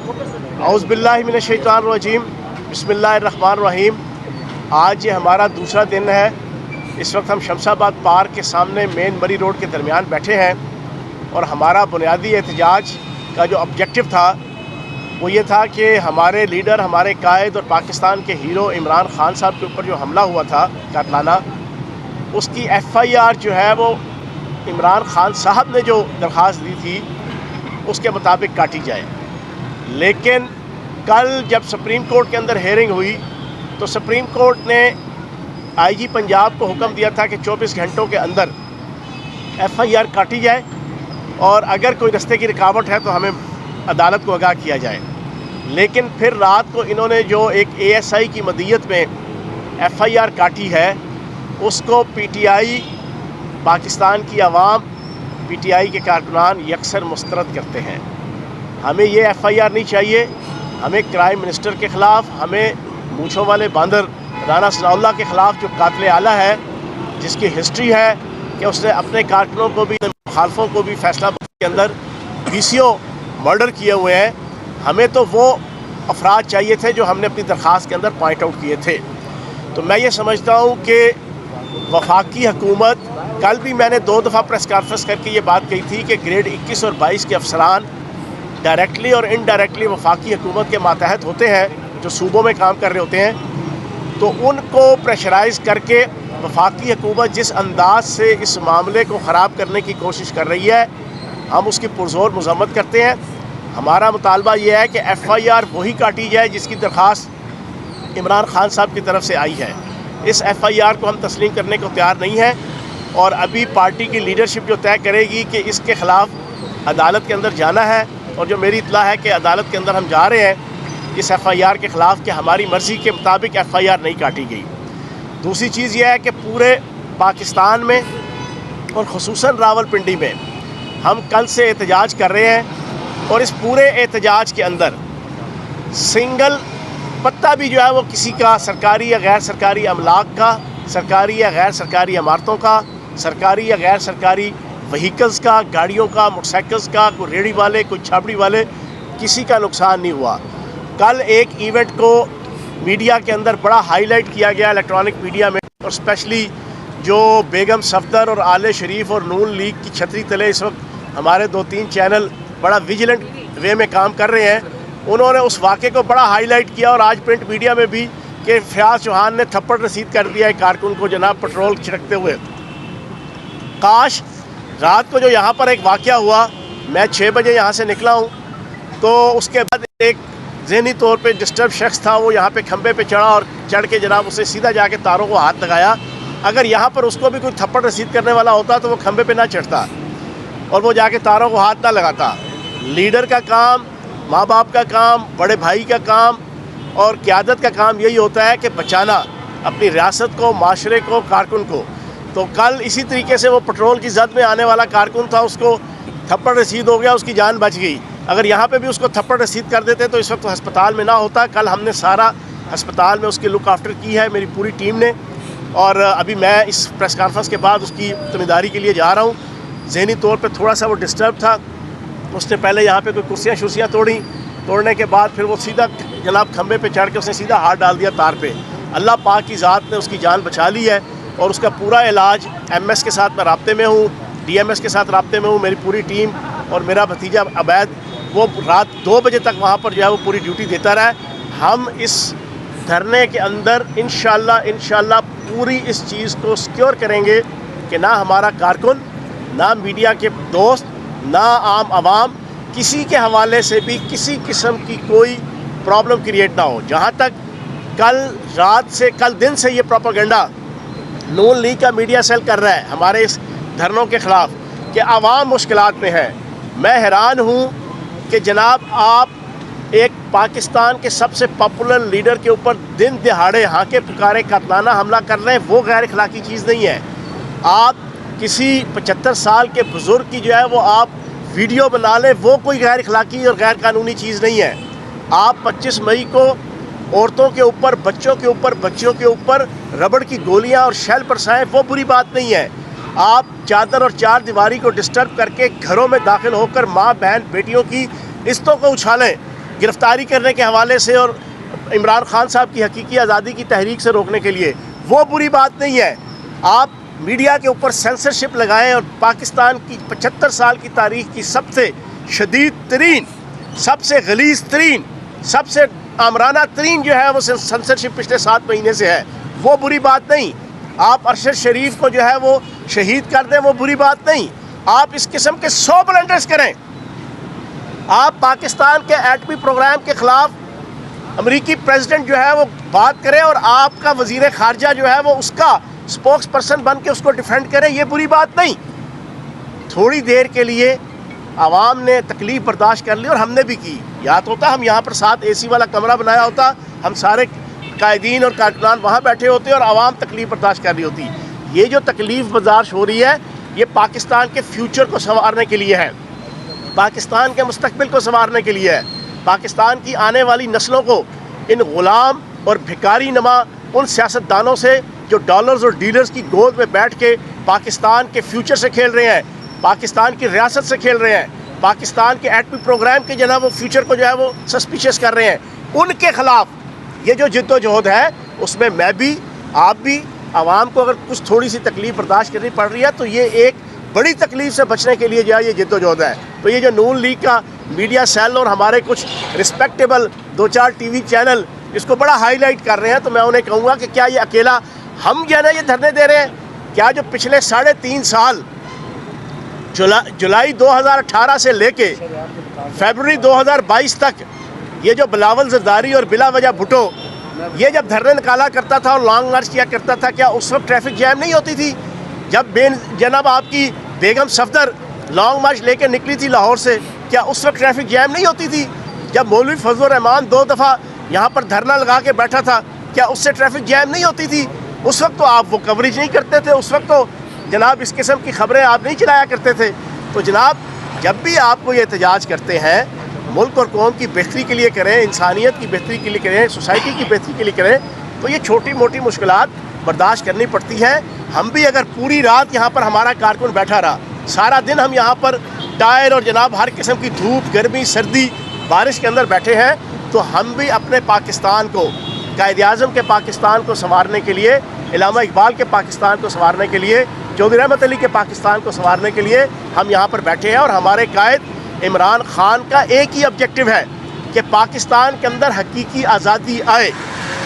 औज़ुबिल्लाहिमिनश्शैतानिर्रजीम बिस्मिल्लाहिर्रहमानिर्रहीम। आज ये हमारा दूसरा दिन है। इस वक्त हम शमशाबाद पार्क के सामने मेन मरी रोड के दरमियान बैठे हैं और हमारा बुनियादी एहतजाज का जो ऑब्जेक्टिव था वो ये था कि हमारे लीडर, हमारे कायद और पाकिस्तान के हीरो इमरान खान साहब के ऊपर जो हमला हुआ था कातलाना, उसकी FIR जो है वो इमरान खान साहब ने जो दरख्वास्त दी थी उसके मुताबिक काटी जाए। लेकिन कल जब सुप्रीम कोर्ट के अंदर हेयरिंग हुई तो सुप्रीम कोर्ट ने IG पंजाब को हुक्म दिया था कि 24 घंटों के अंदर FIR काटी जाए और अगर कोई रास्ते की रुकावट है तो हमें अदालत को आगाह किया जाए। लेकिन फिर रात को इन्होंने जो एक ASI की मदीयत में FIR काटी है उसको PTI, पाकिस्तान की आवाम, PTI के कारकुनान यकसर मुस्तरद करते हैं। हमें ये FIR नहीं चाहिए। हमें क्राइम मिनिस्टर के ख़िलाफ़, हमें मूँछों वाले बांदर राना सनाउल्लाह के ख़िलाफ़ जो कातिल आला है, जिसकी हिस्ट्री है कि उसने अपने कारकुनों को भी, मुखालफों को भी फैसलाबाद के अंदर BCO मर्डर किए हुए हैं, हमें तो वो अफराद चाहिए थे जो हमने अपनी दरख्वास्त के अंदर पॉइंट आउट किए थे। तो मैं ये समझता हूँ कि वफाकी हुकूमत, कल भी मैंने 2 दफ़ा प्रेस कॉन्फ्रेंस करके ये बात कही थी कि ग्रेड 21 और 22 के अफसरान डायरेक्टली और इनडायरेक्टली वफाकी हुकूमत के मातहत होते हैं, जो सूबों में काम कर रहे होते हैं। तो उनको प्रेशराइज़ करके वफाकी हुकूमत जिस अंदाज से इस मामले को ख़राब करने की कोशिश कर रही है, हम उसकी पुरज़ोर मज़म्मत करते हैं। हमारा मुतालबा ये है कि FIR वही काटी जाए जिसकी दरख्वास्त इमरान खान साहब की तरफ से आई है। इस FIR को हम तस्लीम करने को तैयार नहीं हैं और अभी पार्टी की लीडरशिप जो तय करेगी कि इसके ख़िलाफ़ अदालत के अंदर जाना है, और जो मेरी इत्तला है कि अदालत के अंदर हम जा रहे हैं इस FIR के ख़िलाफ़ कि हमारी मर्ज़ी के मुताबिक FIR नहीं काटी गई। दूसरी चीज़ यह है कि पूरे पाकिस्तान में और ख़ुसूसन रावलपिंडी में हम कल से एहतजाज कर रहे हैं और इस पूरे एहतजाज के अंदर सिंगल पत्ता भी जो है वो किसी का सरकारी या गैर सरकारी अमलाक का, सरकारी या गैर सरकारी इमारतों का, सरकारी या गैर सरकारी व्हीकल्स का, गाड़ियों का, मोटरसाइकिल्स का, कोई रेहड़ी वाले, कोई छाबड़ी वाले, किसी का नुकसान नहीं हुआ। कल एक इवेंट को मीडिया के अंदर बड़ा हाईलाइट किया गया, इलेक्ट्रॉनिक मीडिया में, और स्पेशली जो बेगम सफदर और आले शरीफ और नून लीग की छतरी तले इस वक्त हमारे 2-3 चैनल बड़ा विजिलेंट वे में काम कर रहे हैं, उन्होंने उस वाक़े को बड़ा हाईलाइट किया। और आज प्रिंट मीडिया में भी कि फयाज चौहान ने थप्पड़ रसीद कर दिया है कारकुन को जनाब पेट्रोल छिड़कते हुए। काश रात को जो यहाँ पर एक वाक़या हुआ, मैं 6 बजे यहाँ से निकला हूँ, तो उसके बाद एक ज़हनी तौर पे डिस्टर्ब शख्स था, वो यहाँ पे खंबे पे चढ़ा और चढ़ के जनाब उसे सीधा जाके तारों को हाथ लगाया। अगर यहाँ पर उसको भी कोई थप्पड़ रसीद करने वाला होता तो वो खंबे पे ना चढ़ता और वो जाके तारों को हाथ ना लगाता। लीडर का काम, माँ बाप का काम, बड़े भाई का काम और क़यादत का काम यही होता है कि बचाना अपनी रियासत को, माशरे को, कारकुन को। तो कल इसी तरीके से वो पेट्रोल की जद में आने वाला कारकुन था, उसको थप्पड़ रसीद हो गया, उसकी जान बच गई। अगर यहाँ पे भी उसको थप्पड़ रसीद कर देते तो इस वक्त अस्पताल में ना होता। कल हमने सारा अस्पताल में उसकी लुक आफ्टर की है, मेरी पूरी टीम ने, और अभी मैं इस प्रेस कॉन्फ्रेंस के बाद उसकी ज़िम्मेदारी के लिए जा रहा हूँ। ज़हनी तौर पर थोड़ा सा वो डिस्टर्ब था, उसने पहले यहाँ पर कोई कुर्सियाँ शुर्सियाँ तोड़ने के बाद फिर वो सीधा जनाब खंबे पे चढ़ के उसने सीधा हाथ डाल दिया तार पे। अल्लाह पाक की ज़ात ने उसकी जान बचा ली है और उसका पूरा इलाज MS के साथ मैं राब्ते में हूँ, DMS के साथ राब्ते में हूँ, मेरी पूरी टीम और मेरा भतीजा अबैद, वो रात 2 बजे तक वहाँ पर जो है वो पूरी ड्यूटी देता रहा है। हम इस धरने के अंदर इंशाल्लाह पूरी इस चीज़ को सिक्योर करेंगे कि ना हमारा कारकुन, ना मीडिया के दोस्त, ना आम आवाम, किसी के हवाले से भी किसी किस्म की कोई प्रॉब्लम क्रिएट ना हो। जहाँ तक कल दिन से ये प्रोपेगेंडा नून लीग का मीडिया सेल कर रहा है हमारे इस धरनों के ख़िलाफ़ कि आवाम मुश्किलात में है, मैं हैरान हूँ कि जनाब आप एक पाकिस्तान के सबसे पॉपुलर लीडर के ऊपर दिन दिहाड़े हाके पुकारे कातलाना हमला कर रहे हैं। वो गैर अखलाकी चीज़ नहीं है। आप किसी 75 साल के बुज़ुर्ग की जो है वो आप वीडियो बना लें, वो कोई गैर अखलाकी और गैर कानूनी चीज़ नहीं है। आप 25 मई को औरतों के ऊपर, बच्चों के ऊपर, बच्चियों के ऊपर रबड़ की गोलियां और शेल बरसाएं, वो बुरी बात नहीं है। आप चादर और चार दीवारी को डिस्टर्ब करके घरों में दाखिल होकर माँ बहन बेटियों की इज्जतों को उछालें, गिरफ्तारी करने के हवाले से और इमरान खान साहब की हकीकी आज़ादी की तहरीक से रोकने के लिए, वो बुरी बात नहीं है। आप मीडिया के ऊपर सेंसरशिप लगाएं और पाकिस्तान की 75 साल की तारीख की सबसे शदीद तरीन, सबसे गलीज़ तरीन, सबसे आमराना तरीन जो है वो सेंसरशिप पिछले 7 महीने से है, वो बुरी बात नहीं। आप अरशद शरीफ को जो है वो शहीद कर दें, वो बुरी बात नहीं। आप इस किस्म के 100 ब्लंडर्स करें। आप पाकिस्तान के एटमी प्रोग्राम के ख़िलाफ़ अमेरिकी प्रेसिडेंट जो है वो बात करें और आपका वज़ीर ख़ारजा जो है वो उसका स्पोक्स पर्सन बन के उसको डिफेंड करे, ये बुरी बात नहीं। थोड़ी देर के लिए आवाम ने तकलीफ़ बर्दाश्त कर ली और हमने भी की। याद होता हम यहाँ पर 7 AC वाला कमरा बनाया होता, हम सारे कायदीन और कारकुनान वहाँ बैठे होते और आवाम तकलीफ़ बर्दाश्त कर रही होती। ये जो तकलीफ़ बर्दाश्त हो रही है ये पाकिस्तान के फ्यूचर को संवारने के लिए है, पाकिस्तान के मुस्तकबिल को संवारने के लिए है, पाकिस्तान की आने वाली नस्लों को इन ग़ुलाम और भिखारी नमा उन सियासतदानों से जो डॉलर्स और डीलर्स की गोद में बैठ के पाकिस्तान के फ्यूचर से खेल रहे हैं, पाकिस्तान की रियासत से खेल रहे हैं, पाकिस्तान के एटमी प्रोग्राम के जनाब वो फ्यूचर को जो है वो सस्पिशियस कर रहे हैं, उनके ख़िलाफ़ ये जो जिद्दोजहद है उसमें मैं भी, आप भी, आवाम को अगर कुछ थोड़ी सी तकलीफ़ बर्दाश्त करनी पड़ रही है तो ये एक बड़ी तकलीफ़ से बचने के लिए जो है ये जिद्दोजहद है। तो ये जो नून लीग का मीडिया सेल और हमारे कुछ रिस्पेक्टेबल 2-4 TV चैनल इसको बड़ा हाईलाइट कर रहे हैं, तो मैं उन्हें कहूँगा कि क्या ये अकेला हम जो है ना ये धरने दे रहे हैं? क्या जो पिछले 3.5 साल जुलाई 2018 से लेके फरवरी 2022 तक ये जो बिलावल जरदारी और बिला वजह भुट्टो ये जब धरने निकाला करता था और लॉन्ग मार्च किया करता था, क्या उस वक्त ट्रैफिक जैम नहीं होती थी? जब जनाब आपकी बेगम सफदर लॉन्ग मार्च लेकर निकली थी लाहौर से, क्या उस वक्त ट्रैफिक जैम नहीं होती थी? जब मौलवी फजलुर रहमान 2 दफ़ा यहाँ पर धरना लगा के बैठा था, क्या उससे ट्रैफिक जैम नहीं होती थी? उस वक्त तो आप वो कवरेज नहीं करते थे, उस वक्त तो जनाब इस किस्म की खबरें आप नहीं चलाया करते थे। तो जनाब जब भी आपको ये एहतजाज करते हैं मुल्क और कौम की बेहतरी के लिए करें, इंसानियत की बेहतरी के लिए करें, सोसाइटी की बेहतरी के लिए करें, तो ये छोटी मोटी मुश्किलात बर्दाश्त करनी पड़ती है। हम भी अगर पूरी रात यहाँ पर हमारा कारकुन बैठा रहा, सारा दिन हम यहाँ पर टायर और जनाब हर किस्म की धूप, गर्मी, सर्दी, बारिश के अंदर बैठे हैं, तो हम भी अपने पाकिस्तान को, कायद-ए-आज़म के पाकिस्तान को संवारने के लिए, इलामा इकबाल के पाकिस्तान को संवारने के लिए, चौधरी रहमत अली के पाकिस्तान को संवारने के लिए हम यहाँ पर बैठे हैं। और हमारे कायद इमरान खान का एक ही ऑब्जेक्टिव है कि पाकिस्तान के अंदर हकीकी आज़ादी आए,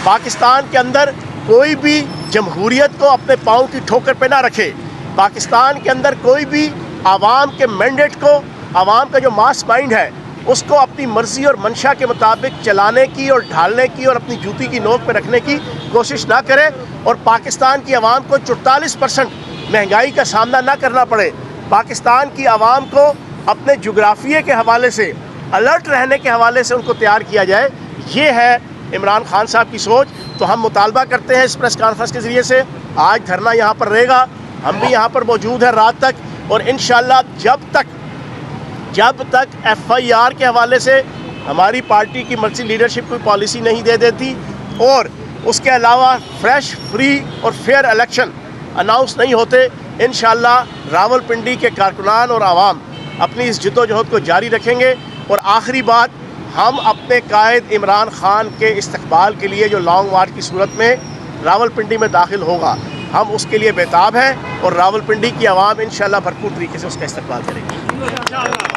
पाकिस्तान के अंदर कोई भी जमहूरियत को अपने पाँव की ठोकर पे ना रखे, पाकिस्तान के अंदर कोई भी आवाम के मैंडेट को, आवाम का जो मास माइंड है उसको अपनी मर्ज़ी और मंशा के मुताबिक चलाने की और ढालने की और अपनी जूती की नोक पे रखने की कोशिश ना करे, और पाकिस्तान की आवाम को 44% महंगाई का सामना ना करना पड़े, पाकिस्तान की आवाम को अपने जोग्राफिए के हवाले से, अलर्ट रहने के हवाले से उनको तैयार किया जाए। ये है इमरान खान साहब की सोच। तो हम मुतालबा करते हैं इस प्रेस कॉन्फ्रेंस के ज़रिए से, आज धरना यहाँ पर रहेगा, हम भी यहाँ पर मौजूद हैं रात तक, और इंशाअल्लाह जब तक FIR के हवाले से हमारी पार्टी की मर्जी लीडरशिप कोई पॉलिसी नहीं दे देती और उसके अलावा फ्रेश, फ्री और फेयर इलेक्शन अनाउंस नहीं होते, इंशाअल्लाह रावलपिंडी के कारकुनान और आवाम अपनी इस जद्दोजहद को जारी रखेंगे। और आखिरी बात, हम अपने कायद इमरान खान के इस्तकबाल के लिए जो लॉन्ग मार्च की सूरत में रावलपिंडी में दाखिल होगा, हम उसके लिए बेताब हैं और रावलपिंडी की आवाम इंशाअल्लाह भरपूर तरीके से उसका इस्तकबाल करेगी।